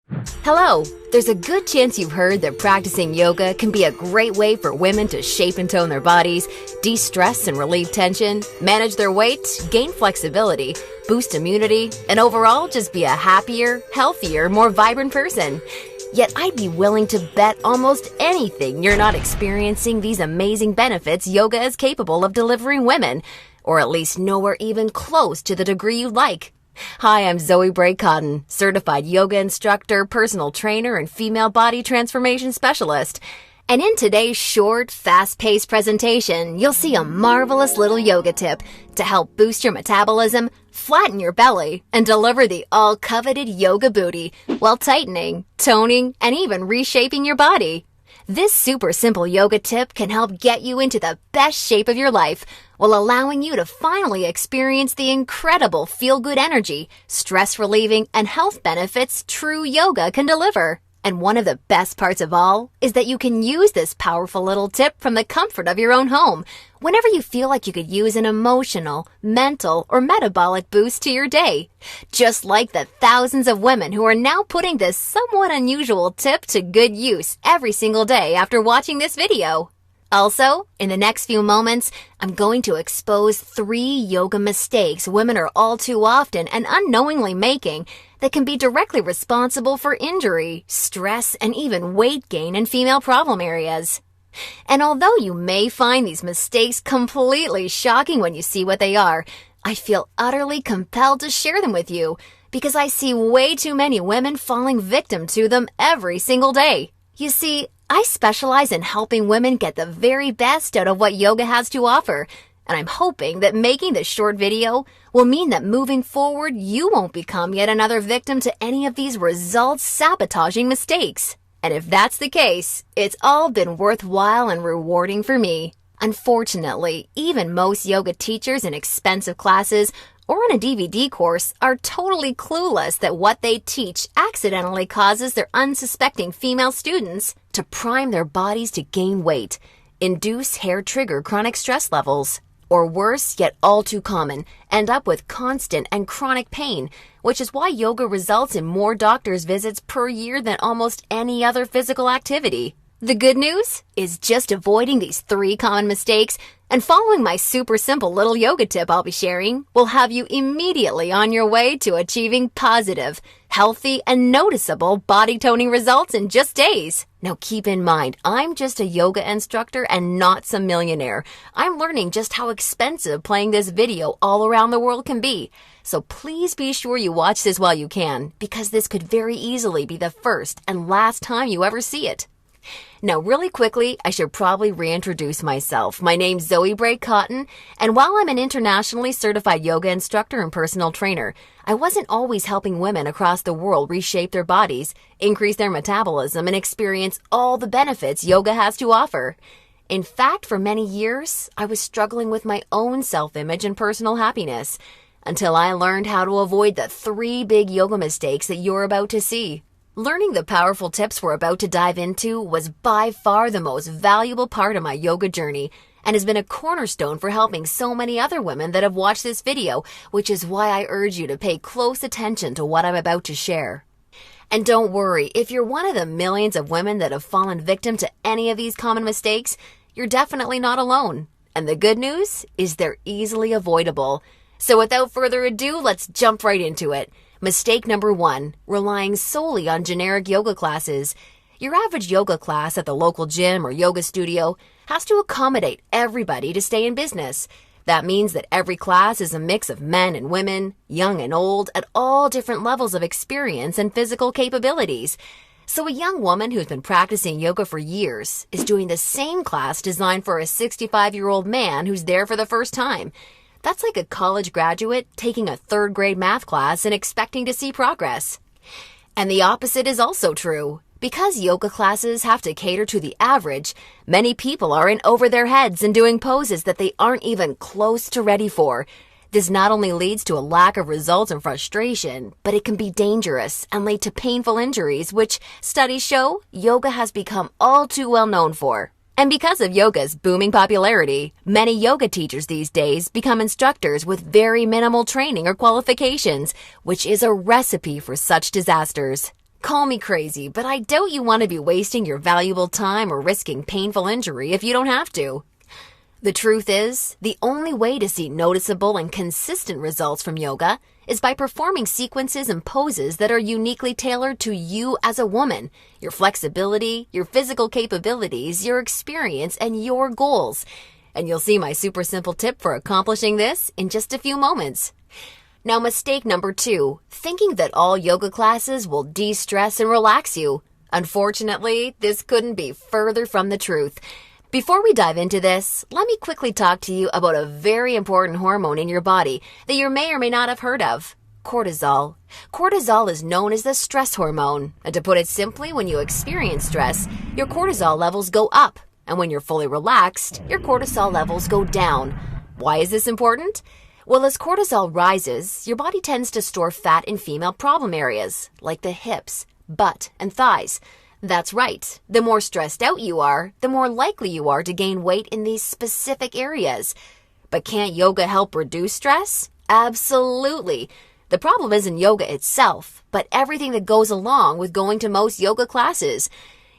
Hello! There's a good chance you've heard that practicing yoga can be a great way for women to shape and tone their bodies, de-stress and relieve tension, manage their weight, gain flexibility, boost immunity, and overall just be a happier, healthier, more vibrant person. Yet I'd be willing to bet almost anything you're not experiencing these amazing benefits yoga is capable of delivering women, or at least nowhere even close to the degree you'd like. Hi, I'm Zoe Bray-Cotton, certified yoga instructor, personal trainer, and female body transformation specialist. And in today's short, fast-paced presentation, you'll see a marvelous little yoga tip to help boost your metabolism, flatten your belly, and deliver the all-coveted yoga booty while tightening, toning, and even reshaping your body. This super simple yoga tip can help get you into the best shape of your life while allowing you to finally experience the incredible feel-good energy, stress-relieving, and health benefits true yoga can deliver. And one of the best parts of all is that you can use this powerful little tip from the comfort of your own home whenever you feel like you could use an emotional, mental, or metabolic boost to your day. Just like the thousands of women who are now putting this somewhat unusual tip to good use every single day after watching this video. Also, in the next few moments, I'm going to expose 3 yoga mistakes women are all too often and unknowingly making that can be directly responsible for injury, stress, and even weight gain in female problem areas. And although you may find these mistakes completely shocking when you see what they are, I feel utterly compelled to share them with you because I see way too many women falling victim to them every single day. You see, I specialize in helping women get the very best out of what yoga has to offer, and I'm hoping that making this short video will mean that moving forward you won't become yet another victim to any of these results-sabotaging mistakes. And if that's the case, it's all been worthwhile and rewarding for me. Unfortunately, even most yoga teachers in expensive classes or on a DVD course are totally clueless that what they teach accidentally causes their unsuspecting female students to prime their bodies to gain weight, induce hair-trigger chronic stress levels, or worse, yet all too common, end up with constant and chronic pain, which is why yoga results in more doctor's visits per year than almost any other physical activity. The good news is just avoiding these 3 common mistakes and following my super simple little yoga tip I'll be sharing will have you immediately on your way to achieving positive, healthy, and noticeable body toning results in just days. Now keep in mind, I'm just a yoga instructor and not some millionaire. I'm learning just how expensive playing this video all around the world can be. So please be sure you watch this while you can, because this could very easily be the first and last time you ever see it. Now, really quickly, I should probably reintroduce myself. My name's Zoe Bray-Cotton, and while I'm an internationally certified yoga instructor and personal trainer, I wasn't always helping women across the world reshape their bodies, increase their metabolism, and experience all the benefits yoga has to offer. In fact, for many years, I was struggling with my own self-image and personal happiness, until I learned how to avoid the 3 big yoga mistakes that you're about to see. Learning the powerful tips we're about to dive into was by far the most valuable part of my yoga journey and has been a cornerstone for helping so many other women that have watched this video, which is why I urge you to pay close attention to what I'm about to share. And don't worry, if you're one of the millions of women that have fallen victim to any of these common mistakes, you're definitely not alone. And the good news is they're easily avoidable. So without further ado, let's jump right into it. Mistake number 1, relying solely on generic yoga classes. Your average yoga class at the local gym or yoga studio has to accommodate everybody to stay in business. That means that every class is a mix of men and women, young and old, at all different levels of experience and physical capabilities. So a young woman who's been practicing yoga for years is doing the same class designed for a 65-year-old man who's there for the first time. That's like a college graduate taking a 3rd grade math class and expecting to see progress. And the opposite is also true. Because yoga classes have to cater to the average, many people are in over their heads and doing poses that they aren't even close to ready for. This not only leads to a lack of results and frustration, but it can be dangerous and lead to painful injuries, which studies show yoga has become all too well known for. And because of yoga's booming popularity, many yoga teachers these days become instructors with very minimal training or qualifications, which is a recipe for such disasters. Call me crazy, but I doubt you want to be wasting your valuable time or risking painful injury if you don't have to. The truth is, the only way to see noticeable and consistent results from yoga is by performing sequences and poses that are uniquely tailored to you as a woman, your flexibility, your physical capabilities, your experience, and your goals. And you'll see my super simple tip for accomplishing this in just a few moments. Now, mistake number 2, thinking that all yoga classes will de-stress and relax you. Unfortunately, this couldn't be further from the truth. Before we dive into this, let me quickly talk to you about a very important hormone in your body that you may or may not have heard of: cortisol. Cortisol is known as the stress hormone. And to put it simply, when you experience stress, your cortisol levels go up. And when you're fully relaxed, your cortisol levels go down. Why is this important? Well, as cortisol rises, your body tends to store fat in female problem areas, like the hips, butt, and thighs. That's right. The more stressed out you are, the more likely you are to gain weight in these specific areas. But can't yoga help reduce stress? Absolutely. The problem isn't yoga itself, but everything that goes along with going to most yoga classes.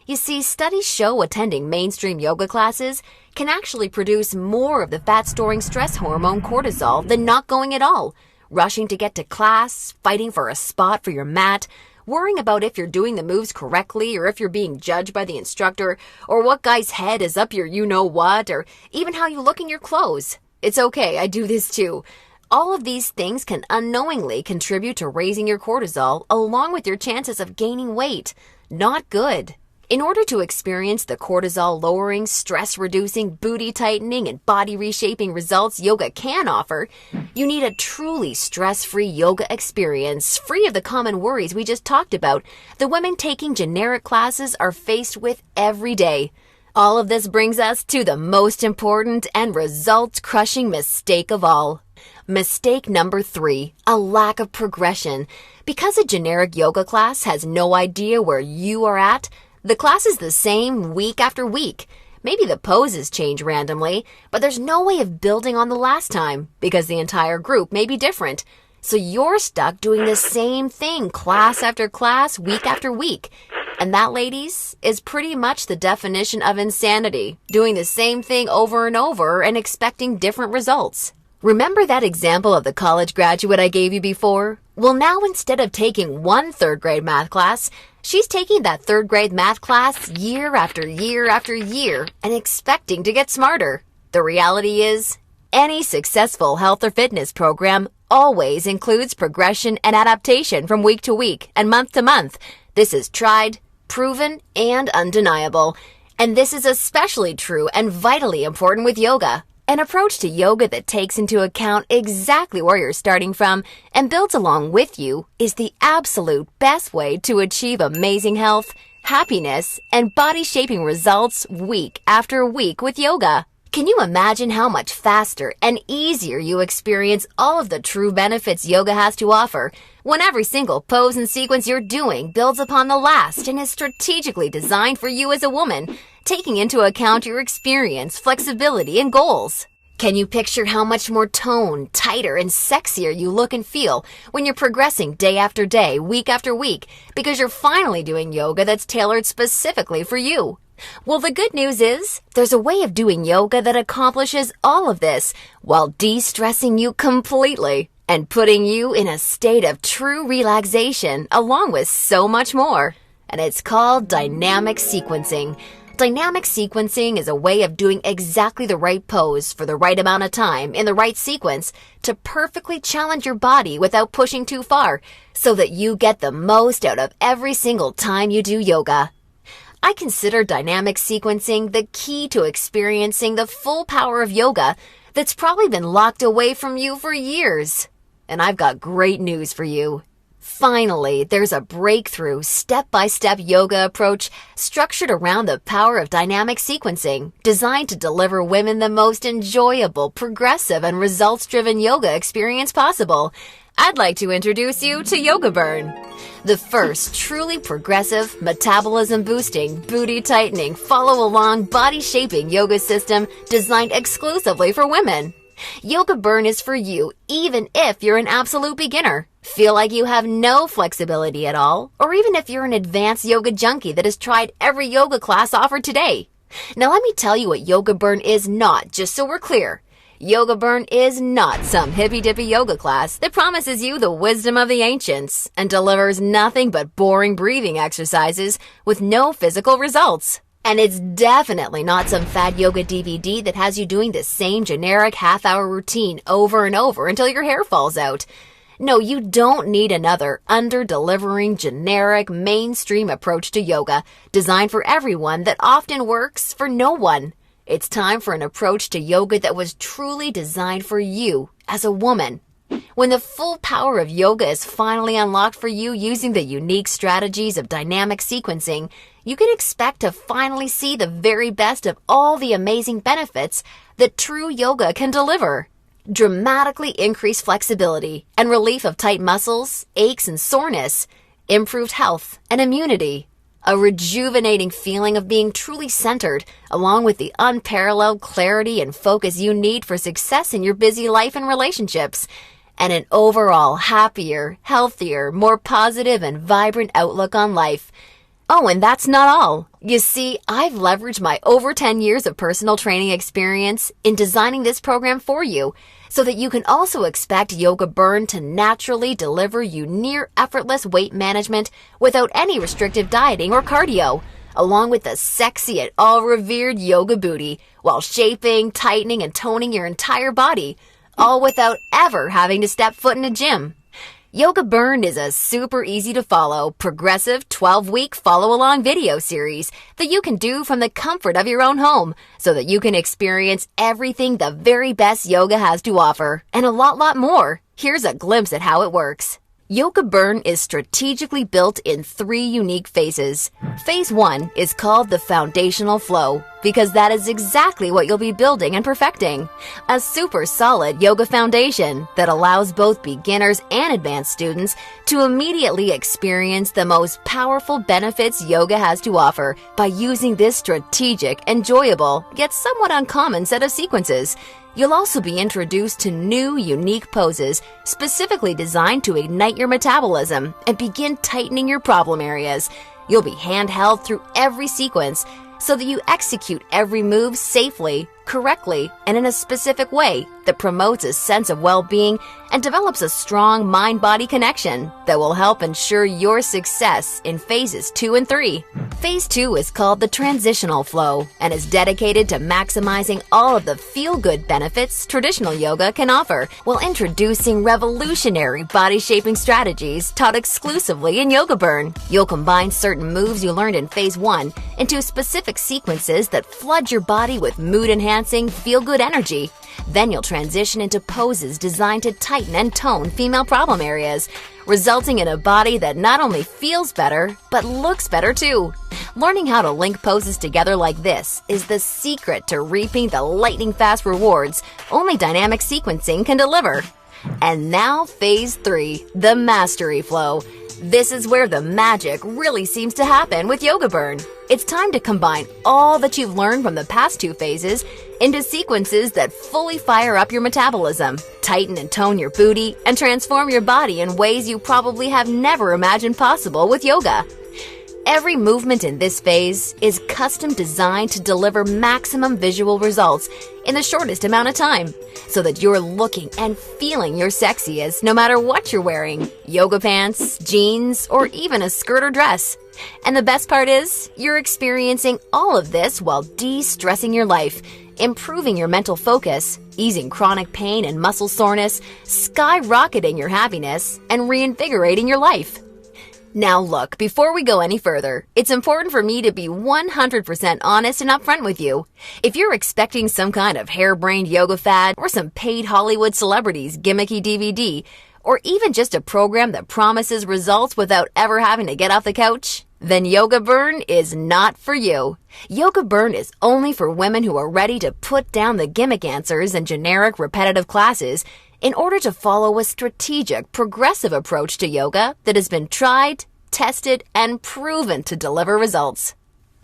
You see, studies show attending mainstream yoga classes can actually produce more of the fat-storing stress hormone cortisol than not going at all. Rushing to get to class, fighting for a spot for your mat, worrying about if you're doing the moves correctly or if you're being judged by the instructor, or what guy's head is up your you-know-what, or even how you look in your clothes. It's okay, I do this too. All of these things can unknowingly contribute to raising your cortisol along with your chances of gaining weight. Not good. In order to experience the cortisol-lowering, stress-reducing, booty-tightening, and body-reshaping results yoga can offer, you need a truly stress-free yoga experience, free of the common worries we just talked about the women taking generic classes are faced with every day. All of this brings us to the most important and results-crushing mistake of all. Mistake number 3, a lack of progression. Because a generic yoga class has no idea where you are at, the class is the same week after week. Maybe the poses change randomly, but there's no way of building on the last time because the entire group may be different. So you're stuck doing the same thing class after class, week after week. And that, ladies, is pretty much the definition of insanity, doing the same thing over and over and expecting different results. Remember that example of the college graduate I gave you before? Well, now instead of taking one third-grade math class, she's taking that third-grade math class year after year after year and expecting to get smarter. The reality is, any successful health or fitness program always includes progression and adaptation from week to week and month to month. This is tried, proven, and undeniable. And this is especially true and vitally important with yoga. An approach to yoga that takes into account exactly where you're starting from and builds along with you is the absolute best way to achieve amazing health, happiness, and body-shaping results week after week with yoga. Can you imagine how much faster and easier you experience all of the true benefits yoga has to offer when every single pose and sequence you're doing builds upon the last and is strategically designed for you as a woman, taking into account your experience, flexibility, and goals? Can you picture how much more toned, tighter, and sexier you look and feel when you're progressing day after day, week after week, because you're finally doing yoga that's tailored specifically for you? Well, the good news is there's a way of doing yoga that accomplishes all of this while de-stressing you completely and putting you in a state of true relaxation along with so much more. And it's called dynamic sequencing. Dynamic sequencing is a way of doing exactly the right pose for the right amount of time in the right sequence to perfectly challenge your body without pushing too far so that you get the most out of every single time you do yoga. I consider dynamic sequencing the key to experiencing the full power of yoga that's probably been locked away from you for years. And I've got great news for you. Finally, there's a breakthrough, step-by-step yoga approach structured around the power of dynamic sequencing, designed to deliver women the most enjoyable, progressive, and results-driven yoga experience possible. I'd like to introduce you to Yoga Burn, the first truly progressive, metabolism-boosting, booty-tightening, follow-along, body-shaping yoga system designed exclusively for women. Yoga Burn is for you even if you're an absolute beginner. Feel like you have no flexibility at all? Or even if you're an advanced yoga junkie that has tried every yoga class offered today? Now let me tell you what Yoga Burn is not, just so we're clear. Yoga Burn is not some hippy-dippy yoga class that promises you the wisdom of the ancients and delivers nothing but boring breathing exercises with no physical results. And it's definitely not some fad yoga DVD that has you doing the same generic half-hour routine over and over until your hair falls out. No, you don't need another under-delivering, generic, mainstream approach to yoga designed for everyone that often works for no one. It's time for an approach to yoga that was truly designed for you as a woman. When the full power of yoga is finally unlocked for you using the unique strategies of dynamic sequencing, you can expect to finally see the very best of all the amazing benefits that true yoga can deliver. Dramatically increased flexibility and relief of tight muscles, aches and soreness, improved health and immunity, a rejuvenating feeling of being truly centered, along with the unparalleled clarity and focus you need for success in your busy life and relationships, and an overall happier, healthier, more positive and vibrant outlook on life. Oh, and that's not all. You see, I've leveraged my over 10 years of personal training experience in designing this program for you so that you can also expect Yoga Burn to naturally deliver you near effortless weight management without any restrictive dieting or cardio, along with the sexy and all-revered yoga booty while shaping, tightening, and toning your entire body, all without ever having to step foot in a gym. Yoga Burn is a super easy to follow, progressive 12-week follow-along video series that you can do from the comfort of your own home so that you can experience everything the very best yoga has to offer and a lot more. Here's a glimpse at how it works. Yoga Burn is strategically built in 3 unique phases. Phase 1 is called the foundational flow because that is exactly what you'll be building and perfecting. A super solid yoga foundation that allows both beginners and advanced students to immediately experience the most powerful benefits yoga has to offer by using this strategic, enjoyable, yet somewhat uncommon set of sequences. You'll also be introduced to new, unique poses specifically designed to ignite your metabolism and begin tightening your problem areas. You'll be handheld through every sequence so that you execute every move safely, correctly, and in a specific way that promotes a sense of well-being and develops a strong mind-body connection that will help ensure your success in phases 2 and 3. Phase 2 is called the transitional flow and is dedicated to maximizing all of the feel-good benefits traditional yoga can offer while introducing revolutionary body-shaping strategies taught exclusively in Yoga Burn. You'll combine certain moves you learned in Phase 1 into specific sequences that flood your body with mood-enhancing, feel-good energy. Then you'll transition into poses designed to tighten and tone female problem areas, resulting in a body that not only feels better, but looks better too. Learning how to link poses together like this is the secret to reaping the lightning-fast rewards only dynamic sequencing can deliver. And now Phase 3, the mastery flow. This is where the magic really seems to happen with Yoga Burn. It's time to combine all that you've learned from the past 2 phases into sequences that fully fire up your metabolism, tighten and tone your booty, and transform your body in ways you probably have never imagined possible with yoga. Every movement in this phase is custom designed to deliver maximum visual results in the shortest amount of time, so that you're looking and feeling your sexiest no matter what you're wearing, yoga pants, jeans, or even a skirt or dress. And the best part is, you're experiencing all of this while de-stressing your life, improving your mental focus, easing chronic pain and muscle soreness, skyrocketing your happiness, and reinvigorating your life. Now look, before we go any further, it's important for me to be 100% honest and upfront with you. If you're expecting some kind of harebrained yoga fad or some paid Hollywood celebrities gimmicky DVD, or even just a program that promises results without ever having to get off the couch, then Yoga Burn is not for you. Yoga Burn is only for women who are ready to put down the gimmick answers and generic repetitive classes in order to follow a strategic, progressive approach to yoga that has been tried, tested, and proven to deliver results.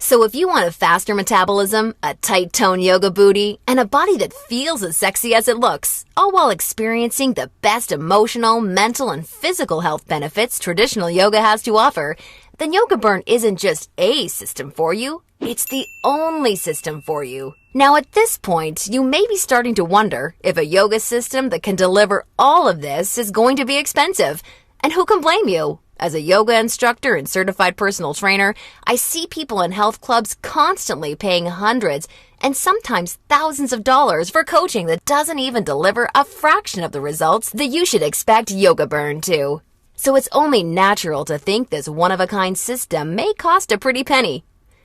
So if you want a faster metabolism, a tight tone yoga booty, and a body that feels as sexy as it looks, all while experiencing the best emotional, mental, and physical health benefits traditional yoga has to offer, then Yoga Burn isn't just a system for you, it's the only system for you. Now at this point, you may be starting to wonder if a yoga system that can deliver all of this is going to be expensive. And who can blame you? As a yoga instructor and certified personal trainer, I see people in health clubs constantly paying hundreds and sometimes thousands of dollars for coaching that doesn't even deliver a fraction of the results that you should expect Yoga Burn to. So it's only natural to think this one-of-a-kind system may cost a pretty penny.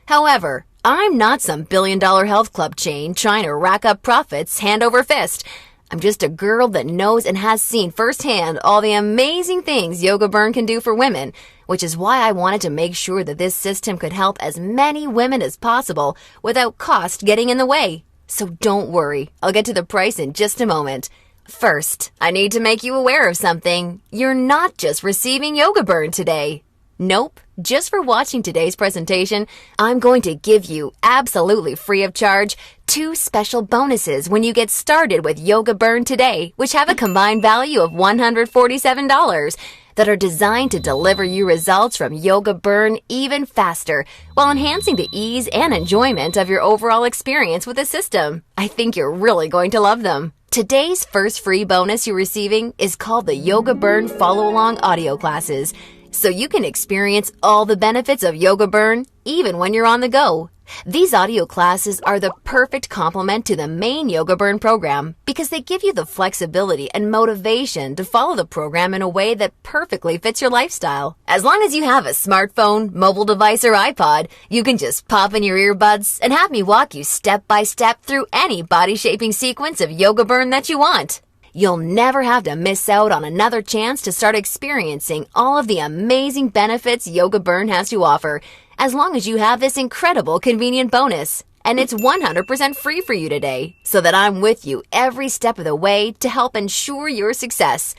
However, I'm not some billion-dollar health club chain trying to rack up profits hand over fist. I'm just a girl that knows and has seen firsthand all the amazing things Yoga Burn can do for women, which is why I wanted to make sure that this system could help as many women as possible without cost getting in the way. So don't worry, I'll get to the price in just a moment. First, I need to make you aware of something. You're not just receiving Yoga Burn today. Nope, just for watching today's presentation, I'm going to give you, absolutely free of charge, 2 special bonuses when you get started with Yoga Burn today, which have a combined value of $147 that are designed to deliver you results from Yoga Burn even faster while enhancing the ease and enjoyment of your overall experience with the system. I think you're really going to love them. Today's first free bonus you're receiving is called the Yoga Burn Follow-Along Audio Classes, so you can experience all the benefits of Yoga Burn even when you're on the go. These audio classes are the perfect complement to the main Yoga Burn program because they give you the flexibility and motivation to follow the program in a way that perfectly fits your lifestyle. As long as you have a smartphone, mobile device, or iPod, you can just pop in your earbuds and have me walk you step by step through any body-shaping sequence of Yoga Burn that you want. You'll never have to miss out on another chance to start experiencing all of the amazing benefits Yoga Burn has to offer, as long as you have this incredible convenient bonus. And it's 100% free for you today, so that I'm with you every step of the way to help ensure your success.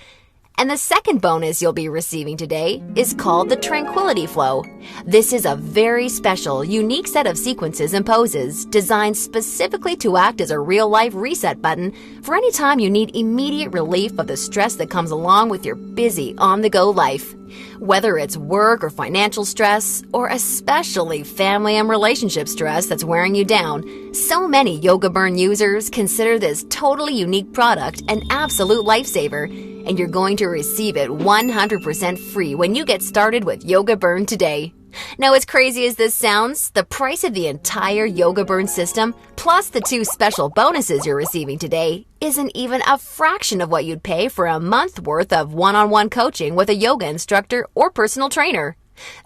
And the second bonus you'll be receiving today is called the Tranquility Flow. This is a very special, unique set of sequences and poses designed specifically to act as a real-life reset button for any time you need immediate relief of the stress that comes along with your busy, on-the-go life. Whether it's work or financial stress, or especially family and relationship stress that's wearing you down, so many Yoga Burn users consider this totally unique product an absolute lifesaver, and you're going to receive it 100% free when you get started with Yoga Burn today. Now, as crazy as this sounds, the price of the entire Yoga Burn system, plus the 2 special bonuses you're receiving today, isn't even a fraction of what you'd pay for a month worth of one-on-one coaching with a yoga instructor or personal trainer.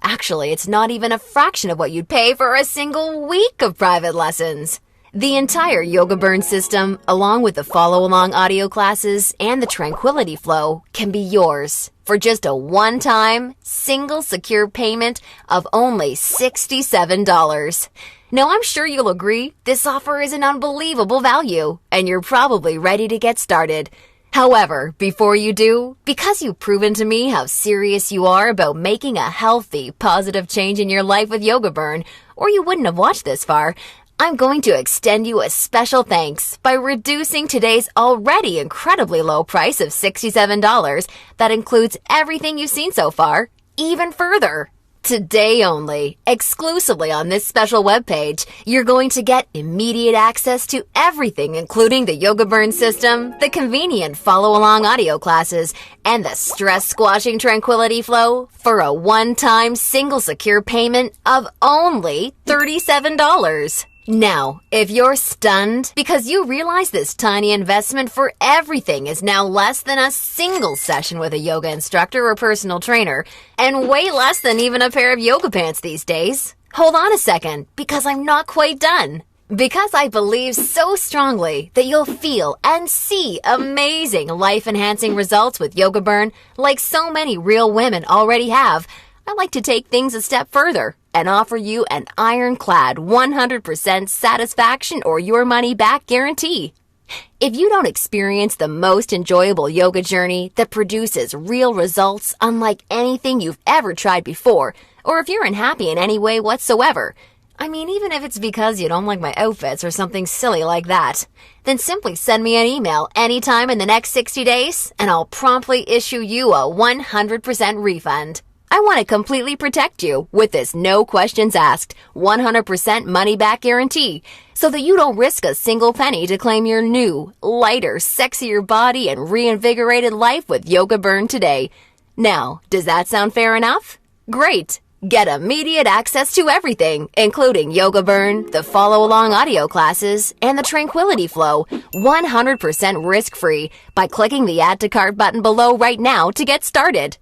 Actually, it's not even a fraction of what you'd pay for a single week of private lessons. The entire Yoga Burn system, along with the follow-along audio classes and the Tranquility Flow, can be yours for just a one-time, single secure payment of only $67. Now, I'm sure you'll agree this offer is an unbelievable value, and you're probably ready to get started. However, before you do, because you've proven to me how serious you are about making a healthy, positive change in your life with Yoga Burn, or you wouldn't have watched this far, I'm going to extend you a special thanks by reducing today's already incredibly low price of $67 that includes everything you've seen so far, even further. Today only, exclusively on this special webpage, you're going to get immediate access to everything, including the Yoga Burn system, the convenient follow-along audio classes, and the stress-squashing Tranquility Flow for a one-time single secure payment of only $37. Now, if you're stunned because you realize this tiny investment for everything is now less than a single session with a yoga instructor or personal trainer, and way less than even a pair of yoga pants these days, hold on a second, because I'm not quite done. Because I believe so strongly that you'll feel and see amazing life-enhancing results with Yoga Burn like so many real women already have, I like to take things a step further and offer you an ironclad 100% satisfaction or your money back guarantee. If you don't experience the most enjoyable yoga journey that produces real results unlike anything you've ever tried before, or if you're unhappy in any way whatsoever, I mean, even if it's because you don't like my outfits or something silly like that, then simply send me an email anytime in the next 60 days and I'll promptly issue you a 100% refund. I want to completely protect you with this no questions asked, 100% money back guarantee, so that you don't risk a single penny to claim your new, lighter, sexier body and reinvigorated life with Yoga Burn today. Now, does that sound fair enough? Great! Get immediate access to everything, including Yoga Burn, the follow-along audio classes, and the Tranquility Flow, 100% risk-free by clicking the Add to Cart button below right now to get started.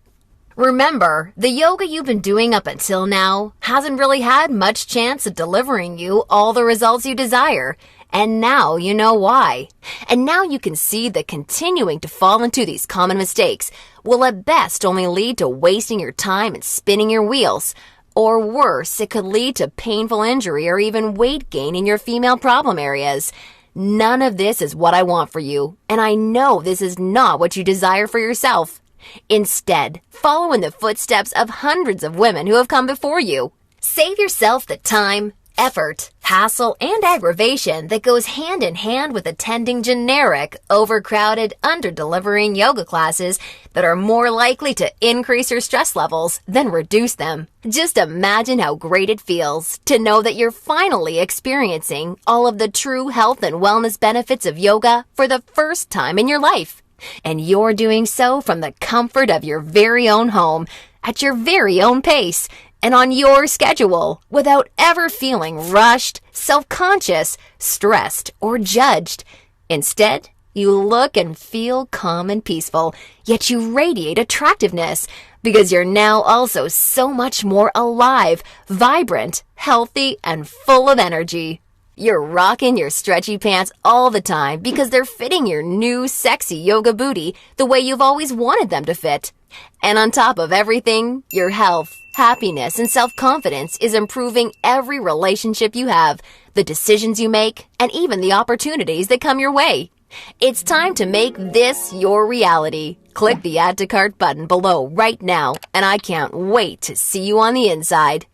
Remember, the yoga you've been doing up until now hasn't really had much chance of delivering you all the results you desire. And now you know why. And now you can see that continuing to fall into these common mistakes will at best only lead to wasting your time and spinning your wheels. Or worse, it could lead to painful injury or even weight gain in your female problem areas. None of this is what I want for you, and I know this is not what you desire for yourself. Instead, follow in the footsteps of hundreds of women who have come before you. Save yourself the time, effort, hassle, and aggravation that goes hand in hand with attending generic, overcrowded, under-delivering yoga classes that are more likely to increase your stress levels than reduce them. Just imagine how great it feels to know that you're finally experiencing all of the true health and wellness benefits of yoga for the first time in your life. And you're doing so from the comfort of your very own home, at your very own pace, and on your schedule, without ever feeling rushed, self-conscious, stressed, or judged. Instead, you look and feel calm and peaceful, yet you radiate attractiveness, because you're now also so much more alive, vibrant, healthy, and full of energy. You're rocking your stretchy pants all the time because they're fitting your new sexy yoga booty the way you've always wanted them to fit. And on top of everything, your health, happiness, and self-confidence is improving every relationship you have, the decisions you make, and even the opportunities that come your way. It's time to make this your reality. Click the Add to Cart button below right now, and I can't wait to see you on the inside.